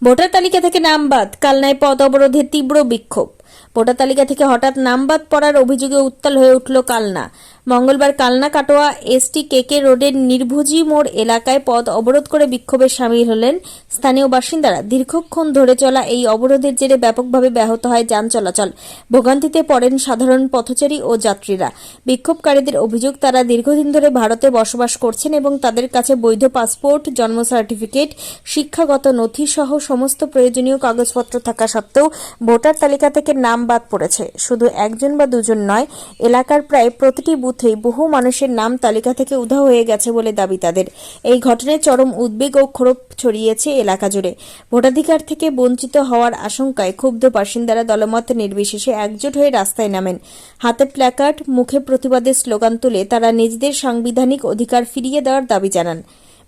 Voter তালিকা থেকে নাম বাদ, কালনায় পথ অবরোধে তীব্র বিক্ষোভ। ভোটার তালিকা থেকে হঠাৎ নাম বাদ পড়ার অভিযোগে উত্তাল হয়ে উঠল কালনা। মঙ্গলবার কালনা কাটোয়া এসটি কেকে রোডের নির্ভুজি মোড় এলাকায় পথ অবরোধ করে বিক্ষোভে সামিল হলেন স্থানীয় বাসিন্দারা। দীর্ঘক্ষণ ধরে চলা এই অবরোধের জেরে ব্যাপকভাবে ব্যাহত হয় যান চলাচল। ভোগান্তিতে পড়েন সাধারণ পথচারী ও যাত্রীরা। বিক্ষোভকারীদের অভিযোগ, তারা দীর্ঘদিন ধরে ভারতে বসবাস করছেন এবং তাদের কাছে বৈধ পাসপোর্ট, জন্ম সার্টিফিকেট, শিক্ষাগত নথি সহ সমস্ত প্রয়োজনীয় কাগজপত্র থাকা সত্ত্বেও ভোটার তালিকা থেকে নাম বাদ পড়েছে। শুধু একজন বা দুজন নয়, এলাকার প্রায় প্রতিটি বুথেই বহু মানুষের নাম তালিকা থেকে উধাও হয়ে গেছে বলে দাবি তাদের। এই ঘটনায় চরম উদ্বেগ ও ক্ষোভ ছড়িয়েছে এলাকা জুড়ে। ভোটাধিকার থেকে বঞ্চিত হওয়ার আশঙ্কায় ক্ষুব্ধ বাসিন্দারা দলমত নির্বিশেষে একজোট হয়ে রাস্তায় নামেন। হাতে প্ল্যাকার্ড, মুখে প্রতিবাদের স্লোগান তুলে তারা নিজেদের সাংবিধানিক অধিকার ফিরিয়ে দেওয়ার দাবি জানান।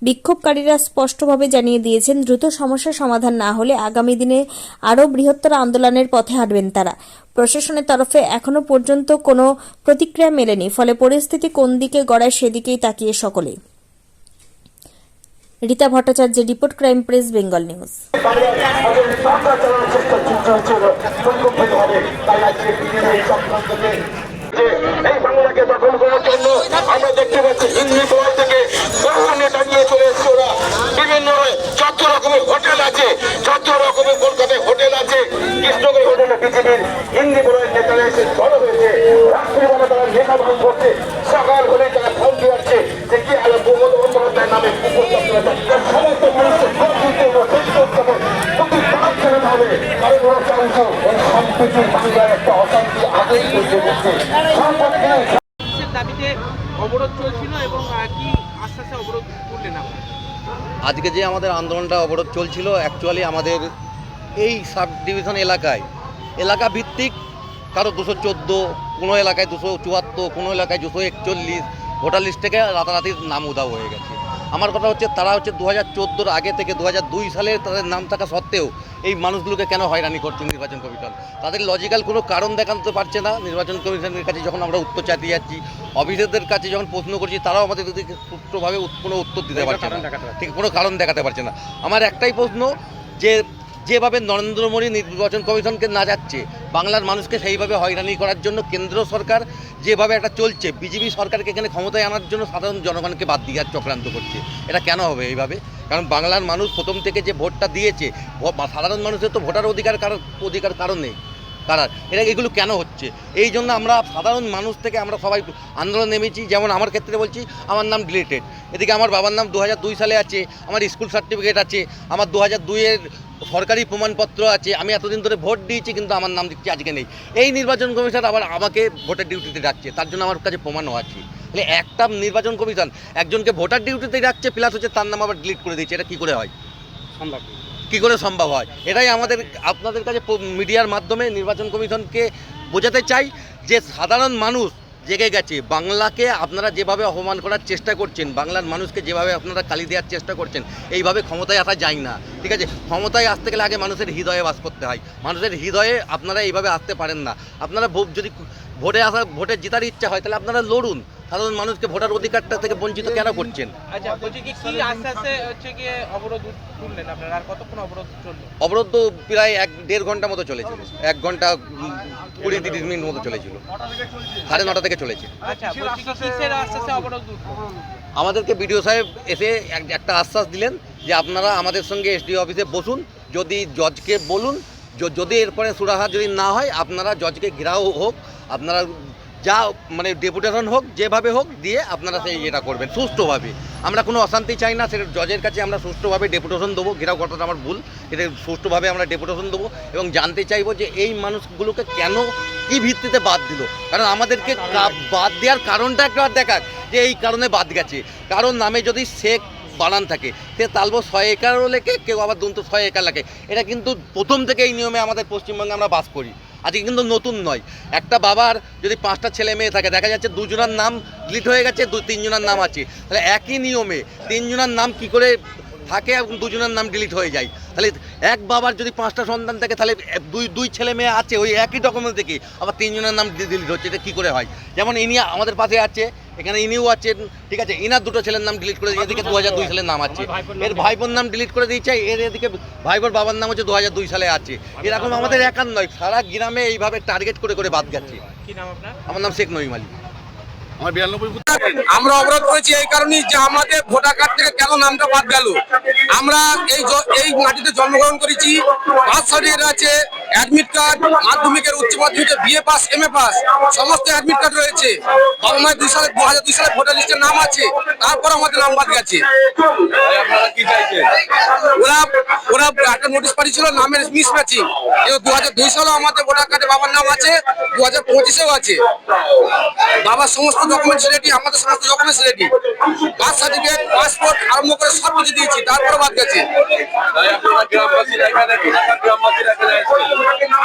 বিক্ষোভকারীরা স্পষ্টভাবে জানিয়ে দিয়েছেন, দ্রুত সমস্যার সমাধান না হলে আগামী দিনে আরও বৃহত্তর আন্দোলনের পথে হাঁটবেন তারা। প্রশাসনের তরফে এখনো পর্যন্ত কোনো প্রতিক্রিয়া মেলেনি, ফলে পরিস্থিতি কোন দিকে গড়ায় সেদিকেই তাকিয়ে সকলে। রীতা ভট্টাচার্যের report, crime press, Bengal news. এই বাংলাকে দখল করার জন্য আমরা দেখতে পাচ্ছি হিন্দি বই থেকে বহু নেতা নিয়ে চলে এসছে ওরা। বিভিন্ন যত রকমের হোটেল আছে, যত রকমের কলকাতায় হোটেল আছে, কৃষ্ণগড় হোটেলে বিজেপির হিন্দি বইয়ের নেতারা এসে জড়ো হয়েছে। রাত্রিবেলা তারা লেখা ভাঙ করছে, সকাল হলে তারা ফোন দিচ্ছে যে কি আলো প্রমোদ বন্দ্যোপাধ্যায়ের নামে কুকুর সমস্ত মানুষের ভোট দিতে হবে, প্রতি কাজ চালাতে হবে। কারণ ওরা চাইছে এই সম্প্রীতির বাংলায় একটা অশান্তি আগে দাবিতে অবরোধ চলছিল এবং কি আস্তে আস্তে অবরোধ করলেন আপনারা? আজকে যে আমাদের আন্দোলনটা অবরোধ চলছিল, অ্যাকচুয়ালি আমাদের এই সাব ডিভিশন এলাকা ভিত্তিক কারো 214, কোনো এলাকায় 274, কোনো এলাকায় 241 ভোটার লিস্ট থেকে রাতারাতি নাম উধাও হয়ে গেছে। আমার কথা হচ্ছে, তারা হচ্ছে 2014-র আগে থেকে 2002 সালে তাদের নাম থাকা সত্ত্বেও এই মানুষগুলোকে কেন হয়রানি করছে নির্বাচন কমিশন? তাদের লজিক্যাল কোনো কারণ দেখাতে পারছে না। নির্বাচন কমিশনের কাছে যখন আমরা উত্তর চাইতে যাচ্ছি, অফিসারদের কাছে যখন প্রশ্ন করছি, তারাও আমাদের সুষ্ঠুভাবে কোনো উত্তর দিতে পারছে না, ঠিক কোনো কারণ দেখাতে পারছে না। আমার একটাই প্রশ্ন, যেভাবে নরেন্দ্র মোদী নির্বাচন কমিশনকে না যাচ্ছে, বাংলার মানুষকে সেইভাবে হয়রানি করার জন্য কেন্দ্র সরকার যেভাবে একটা চলছে, বিজেপি সরকারকে এখানে ক্ষমতায় আনার জন্য সাধারণ জনগণকে বাদ দিয়ে চক্রান্ত করছে। এটা কেন হবে এইভাবে? কারণ বাংলার মানুষ প্রথম থেকে যে ভোটটা দিয়েছে, সাধারণ মানুষের তো ভোটার অধিকার কারণ নেই। এগুলো কেন হচ্ছে? এই জন্য আমরা সাধারণ মানুষ থেকে আমরা সবাই আন্দোলন নেমেছি। যেমন আমার ক্ষেত্রে বলছি, আমার নাম ডিলিটেড, এদিকে আমার বাবার নাম 2002 সালে আছে, আমার স্কুল সার্টিফিকেট আছে, আমার 2002-এর সরকারি প্রমাণপত্র আছে, আমি এতদিন ধরে ভোট দিয়েছি, কিন্তু আমার নাম দিচ্ছি আজকে নেই। এই নির্বাচন কমিশন আবার আমাকে ভোটার ডিউটিতে ডাকছে, তার জন্য আমার কাছে প্রমাণও আছে। তাহলে একটা নির্বাচন কমিশন একজনকে ভোটার ডিউটিতে ডাকছে, প্লাস হচ্ছে তার নাম আবার ডিলিট করে দিচ্ছে। এটা কী করে হয়? সম্ভব কী করে সম্ভব হয়? এটাই আপনাদের কাছে মিডিয়ার মাধ্যমে নির্বাচন কমিশনকে বোঝাতে চাই যে সাধারণ মানুষ জেগে গেছে। বাংলাকে আপনারা যেভাবে অপমান করার চেষ্টা করছেন, বাংলার মানুষকে যেভাবে আপনারা গালি দেওয়ার চেষ্টা করছেন, এইভাবে ক্ষমতায় আসা যায় না। ঠিক আছে, ক্ষমতায় আসতে গেলে আগে মানুষের হৃদয়ে বাস করতে হয়। মানুষের হৃদয়ে আপনারা এইভাবে আসতে পারেন না। আপনারা যদি ভোটে জেতার ইচ্ছা হয়, তাহলে আপনারা লড়ুন। সাধারণ মানুষকে ভোটার অধিকারটা থেকে বঞ্চিত কেন করছেন? আচ্ছা, বলছি কি আস্তে আস্তে হচ্ছে গিয়ে অবরোধ তুললেন আপনারা? আর কতক্ষণ অবরোধ চললো? অবরোধ তো প্রায় 1-1.5 ঘন্টা মতো চলেছিল। 1 ঘন্টা 20-30 মিনিট মতো চলেছিল। 9:30 থেকে চলেছে। আচ্ছা, বলছি কি কিসের আস্তে আস্তে অবরোধ? আমাদেরকে বিডিও সাহেব এসে একটা আশ্বাস দিলেন যে আপনারা আমাদের সঙ্গে এসডিও অফিসে বসুন, যদি জজকে বলুন, যদি এরপরে সুরাহা যদি না হয়, আপনারা জজকে ঘেরাও হোক, আপনারা যা ডেপুটেশন হোক, যেভাবে হোক দিয়ে আপনারা সেই এটা করবেন সুষ্ঠুভাবে। আমরা কোনো অশান্তি চাই না, সেটা জজের কাছে আমরা সুষ্ঠুভাবে ডেপুটেশন দেবো। ঘেরাও কথাটা আমার ভুল, এটা সুষ্ঠুভাবে আমরা ডেপুটেশন দেবো এবং জানতে চাইবো যে এই মানুষগুলোকে কেন, কী ভিত্তিতে বাদ দিল। কারণ আমাদেরকে বাদ দেওয়ার কারণটা একবার দেখাক যে এই কারণে বাদ গেছে। কারণ নামে যদি শেখ বানান থাকে, সে তালবো 100 একরও লেখে, কেউ আবার 100 একর লেখে। এটা কিন্তু প্রথম থেকে এই নিয়মে আমাদের পশ্চিমবঙ্গে আমরা বাস করি, আজকে কিন্তু নতুন নয়। একটা বাবার যদি 5টা ছেলে মেয়ে থাকে, দেখা যাচ্ছে 2 জনের নাম ডিলিট হয়ে গেছে, 3 জনের নাম আছে। তাহলে একই নিয়মে 3 জনের নাম কি করে থাকে এবং 2 জনের নাম ডিলিট হয়ে যায়? তাহলে এক বাবার যদি 5টা সন্তান থাকে, তাহলে দুই ছেলে মেয়ে আছে, ওই একই ডকুমেন্ট থেকে আবার 3 জনের নাম ডিলিট হচ্ছে। এটা কী করে হয়? যেমন ইনি আমাদের পাশে আছে, এখানে ইনিও আছেন, ঠিক আছে, ইনার দুটো ছেলের নাম ডিলিট করে এদিকে 2002 সালের নাম আছে, এর ভাইপোর নাম ডিলিট করে দিয়েছে, এর এদিকে ভাইপোর বাবার নাম হচ্ছে 2002 সালে আছে। এরকম আমাদের একার নয়, সারা গ্রামে এইভাবে টার্গেট করে করে বাদ গেছে। কি নাম আপনার? আমার নাম শেখ নঈম আলী। আমার 92 আমরা অবরোধ করেছি এই কারণেই যে আমাদের ভোটার কার্ড থেকে কেন নামটা বাদ গেল। আমরা এই মাটিতে জন্মগ্রহণ করেছি, বার্থ সার্টিফিকেট আছে, অ্যাডমিট কার্ড, মাধ্যমিকের উচ্চ মাধ্যমিকের বিএ পাস এমএ পাস সমস্ত অ্যাডমিট কার্ড রয়েছে। বাবা মায়ের 2002 সালে ভোটার লিস্টের নাম আছে, তারপর আমাদের নাম বাদ গেছে। ওরা একটা নোটিশ পাঠিয়েছিল নামের মিস ম্যাচিং। 2002 সালেও আমাদের ভোটার কার্ডে বাবার নাম আছে, 2025-এও আছে। বাবার সমস্ত ডকুমেন্টস রেডি, আমাদের সমস্ত documents ready, birth certificate, passport আরম্ভ করে সব কিছু দিয়েছি, তারপরে বাদ গেছে।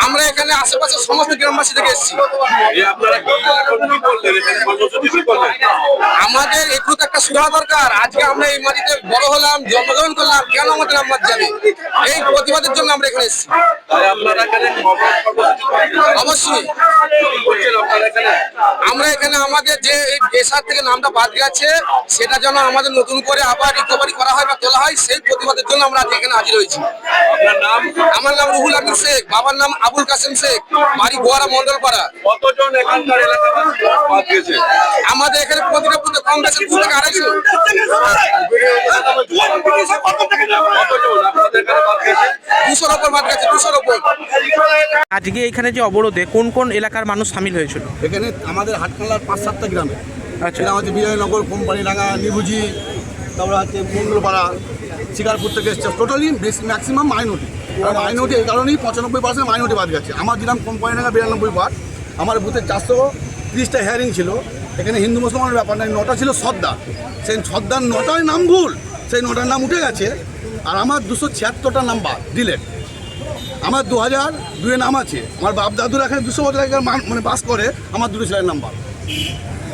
আমরা এখানে আশেপাশের সমস্ত গ্রামবাসী থেকে এসেছি। আমাদের একটু তো একটা সুবিধা দরকার। আজকে আমরা এই মাটিতে বড় হলাম, জন্মগ্রহণ করলাম, কেন আমাদের নাম বাদ যাবে? এই প্রতিবাদের জন্য আমরা এখানে এসেছি। অবশ্যই আমরা এখানে আমাদের যে পেশার থেকে নামটা বাদ গেছে সেটা যেন আমাদের নতুন করে আবার রিকভারি করা হয় বা তোলা হয়, সেই প্রতিবাদের জন্য আমরা আজ এখানে হাজির হয়েছি। আমার নাম রুহুল আমিন শেখ, বাবার নাম আবুল কাসেম শেখ, বাড়ি গোয়ারা মন্ডলপাড়া। কতজন এখানকার এলাকাবাসী বাদ গেছে? আমাদের এখানে প্রতিটা বুথে কম বেশি 2 থেকে 250। কতজন আপনাদের এখানে বাদ গেছে? 200-র ওপর বাদ গেছে, 200-র ওপর। আজকে এখানে যে অবরোধে কোন কোন এলাকার মানুষ সামিল হয়েছিল? এখানে আমাদের হাটখালার 5-7টা গ্রামে, আচ্ছা, এটা হচ্ছে বিজয়নগর, কোম্পানিডাঙ্গা, নিভুজি, তারপরে হচ্ছে মঙ্গলপাড়া, শিকারপুর থেকে এসছে। Totally maximum minority. মাইনরিটি এই কারণেই 95% মাইনরিটি বাদ গেছে। আমার গ্রাম কোম্পানিডাঙ্গা 92 ওয়ার্ড, আমার বুথে 430টা হিয়ারিং ছিল। এখানে হিন্দু মুসলমানের ব্যাপার নাই, 9টা ছিল সর্দার, সেই সর্দার 9টার নাম ভুল, সেই 9টার নাম উঠে গেছে। আর আমার 276টা নাম বাদ ডিলেট। আমার 2002-এ নাম আছে, আমার বাপ দাদুরা এখানে 200 বছর আগে মানে বাস করে, আমার 2 ছেলের নাম বাদ।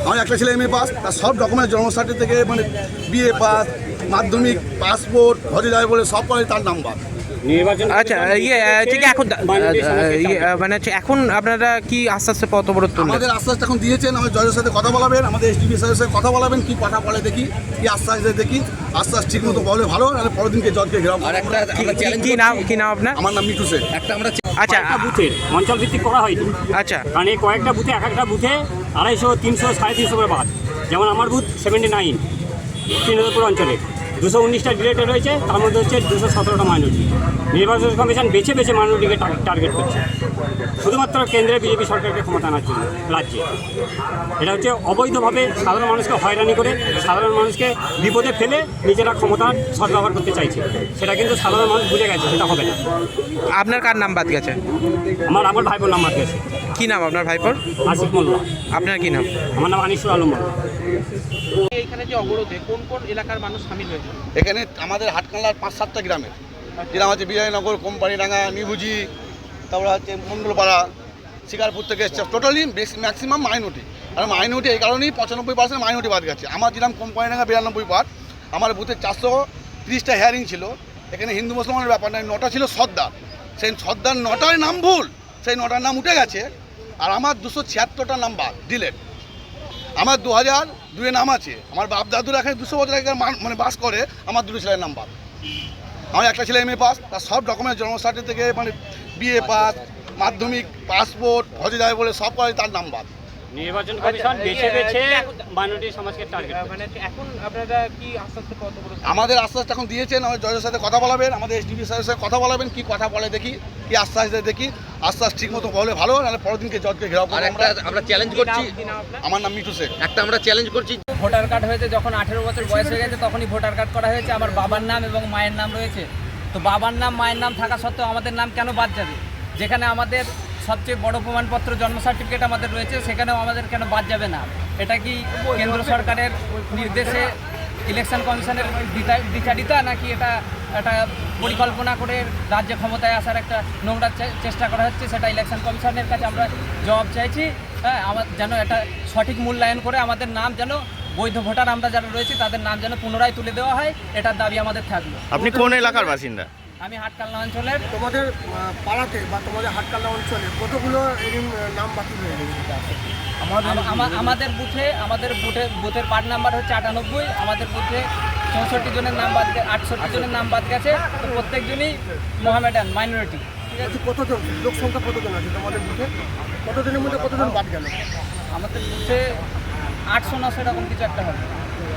আমার একটা ছেলে এমএ পাস, তার সব ডকুমেন্ট জন্ম সার্টিফিকেট থেকে মানে বিএ পাস, মাধ্যমিক, পাসপোর্ট, হজে যায় বলে সব করে তার নাম বাদ। আচ্ছা, ঠিক এখন মানে হচ্ছে এখন আপনারা কি আস্তে আস্তে পথ অবরোধ তুললেন? আমাদের আশ্বাস এখন দিয়েছেন, আমাদের জজের সাথে কথা বলাবেন, আমাদের এসডিপি স্যারের সাথে কথা বলাবেন, কি কথা বলে দেখি, কি আশ্বাস দেয় দেখি। আশ্বাস ঠিক মতো বলে ভালো, নাহলে পরের দিনকে জজকে ঘেরাও। আর একটা আমরা চ্যালেঞ্জ, কি নাম আপনার? আমার নাম মিঠু শেখ। একটা আমরা আচ্ছা, বুথের অঞ্চল ভিত্তিক করা হয়নি, আচ্ছা, কারণ এই কয়েকটা বুথে এক একটা বুথে 250, 300, 350 করে বাদ। যেমন আমার বুথ 79 শ্রীনগরপুর অঞ্চলে 219টা ডিলেটে রয়েছে, তার মধ্যে হচ্ছে 217টা মাইনরিটি। নির্বাচন কমিশন বেছে বেছে মাইনরিটিকে টার্গেট করছে শুধুমাত্র কেন্দ্রে বিজেপি সরকারকে ক্ষমতা আনার জন্য রাজ্যে। এটা হচ্ছে অবৈধভাবে সাধারণ মানুষকে হয়রানি করে, সাধারণ মানুষকে বিপদে ফেলে নিজেরা ক্ষমতার সদ্ব্যবহার করতে চাইছে। সেটা কিন্তু সাধারণ মানুষ বুঝে গেছে, সেটা হবে না। আপনার কার নাম বাদ গেছে? আমার ভাইপোর নাম বাদ গেছে। কি নাম আপনার ভাইপোর? আসিফ মোল্লা। আপনার কি নাম? আমার নাম আনিসুর আলম মোল্লা। এখানে যে অবরোধে কোন কোন এলাকার মানুষ সামিল হয়েছিল? এখানে আমাদের হাটখালার 5-7টা গ্রামের, যেটা হচ্ছে বিজয়নগর, কোম্পানিডাঙ্গা, নিভুজি, তারপরে হচ্ছে মঙ্গলপাড়া, শিকারপুর থেকে এসছে। Totally maximum minority. আর মাইনরিটি এই কারণেই 95% মাইনরিটি বাদ গেছে। আমার গ্রাম কোম্পানিডাঙ্গা 92 ওয়ার্ড, আমার বুথে 430টা হিয়ারিং ছিল। এখানে হিন্দু মুসলমানের ব্যাপার নাই, 9টা ছিল সর্দার, সেই সর্দার 9টার নাম ভুল, সেই 9টার নাম উঠে গেছে। আর আমার 276টা নাম বাদ ডিলেট। আমার 2002-এ নাম আছে, আমার বাপ দাদুরা এখানে 200 বছর আগে মানে বাস করে, আমার 2 ছেলের নাম বাদ। আমার একটা ছেলে এমএ পাস, তার সব ডকুমেন্ট জন্ম সার্টিফিকেট থেকে মানে বিএ পাস, মাধ্যমিক, পাসপোর্ট, হজে যায় বলে সব করে তার নাম বাদ। নির্বাচন কমিশন বেছে বেছে মাইনরিটি সমাজকে টার্গেট মানে এখন আপনারা কি আস্তে আস্তে পথ অবরোধ? আমাদের আশ্বাস এখন দিয়েছেন, আমাদের জজের সাথে কথা বলাবেন, আমাদের এসডিপি স্যারের সাথে কথা বলাবেন, কি কথা বলে দেখি, কি আশ্বাস দেয় দেখি। আশ্বাস ঠিক মতো বলে ভালো, নাহলে পরের দিনকে জজকে ঘেরাও আর করবো একটা আমরা চ্যালেঞ্জ করছি, আমার নাম মিঠু শেখ। একটা আমরা চ্যালেঞ্জ করছি। ভোটার কার্ড হয়েছে যখন 18 বছর বয়স হয়ে গেছে তখনই ভোটার কার্ড করা হয়েছে। আমার বাবার নাম এবং মায়ের নাম রয়েছে, তো বাবার নাম মায়ের নাম থাকা সত্ত্বেও আমাদের নাম কেন বাদ যাবে? যেখানে আমাদের সবচেয়ে বড় প্রমাণপত্র জন্ম সার্টিফিকেট আমাদের রয়েছে, সেখানেও আমাদের কেন বাদ যাবে না? এটা কি কেন্দ্র সরকারের নির্দেশে ইলেকশন কমিশনের বিচারিতা, নাকি এটা একটা পরিকল্পনা করে রাজ্যে ক্ষমতায় আসার একটা নোংরা চেষ্টা করা হচ্ছে? সেটা ইলেকশন কমিশনের কাছে আমরা জবাব চাইছি। হ্যাঁ, আমার যেন এটা সঠিক মূল্যায়ন করে আমাদের নাম যেন বৈধ ভোটার আমরা যারা রয়েছে তাদের নাম যেন পুনরায় তুলে দেওয়া হয়, এটার দাবি আমাদের থাকলো। আপনি কোন এলাকার বাসিন্দা? আমি হাটকালনা অঞ্চলের। তোমাদের পাড়াতে বা তোমাদের হাটকালনা অঞ্চলে কতগুলো এরকম নাম বাতিল হয়ে গেছে? আমাদের বুথের পার্ট নাম্বার হচ্ছে 98, আমাদের বুথে 64 জনের নাম বাদ 68 জনের নাম বাদ গেছে। তো প্রত্যেকজনই মোহামেডান মাইনরিটি। ঠিক আছে, কতজন লোক সংখ্যা কতজন আছে তোমাদের বুথে? কতজনের মধ্যে কতজন বাদ গেল? আমাদের বুথে 800-900 এরকম কিছু একটা হবে।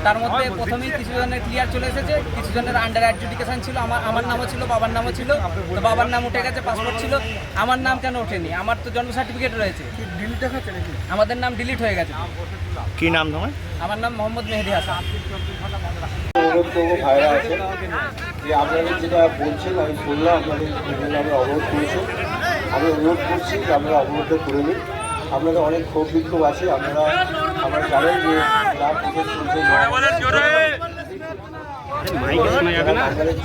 তার মধ্যে প্রথমেই কিছু জনের ক্লিয়ার চলে এসেছে, কিছু জনের আন্ডার অ্যাডজুডিকেশন ছিল। আমার নামও ছিল, বাবার নামও ছিল। তো বাবার নাম উঠে গেছে, পাসপোর্ট ছিল। আমার নাম কেন ওঠেনি? আমার তো জন্ম সার্টিফিকেট রয়েছে। ডিলিট দেখাচ্ছে নাকি? আমাদের নাম ডিলিট হয়ে গেছে। কি নাম তোমার? আমার নাম মোহাম্মদ মেহেদি হাসান। অনুরোধ করবো ভাইরা আছে যে আপনাদের যেটা বলছেন আমি শুনলাম আপনাদের নামে অবরোধ করেছেন। আমি অনুরোধ করছি যে আপনারা অবরোধটা করে নিন। আপনাদের অনেক ক্ষোভ বিক্ষোভ আছে, আপনারা জানেন যে যা প্রসেস চলছে আমাদের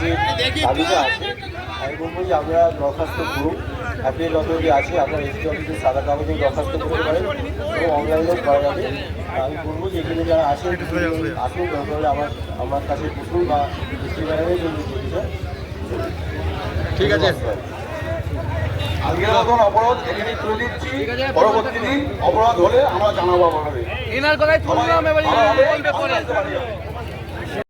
যে তালিকা আছে, আমি বলবো যে আপনারা দরখাস্ত করুন। অ্যাপ্লাই যতটি আছে আপনারা এসডি অফিসে সাদা কাগজে দরখাস্ত করতে পারেন এবং অনলাইনেও করা যাবে। আমি বলবো যে এখানে যারা আসেন আসুন, দরকার হলে আমার কাছে বসুন বা এসডি ব্যানারে জন্য ঠিক আছে, আজকের মতন অবরোধ এখানে তুলে দিচ্ছি। পরবর্তী দিন অবরোধ হলে আমরা জানাবো আপনাদের। এনার কথাই শুনলাম, এবার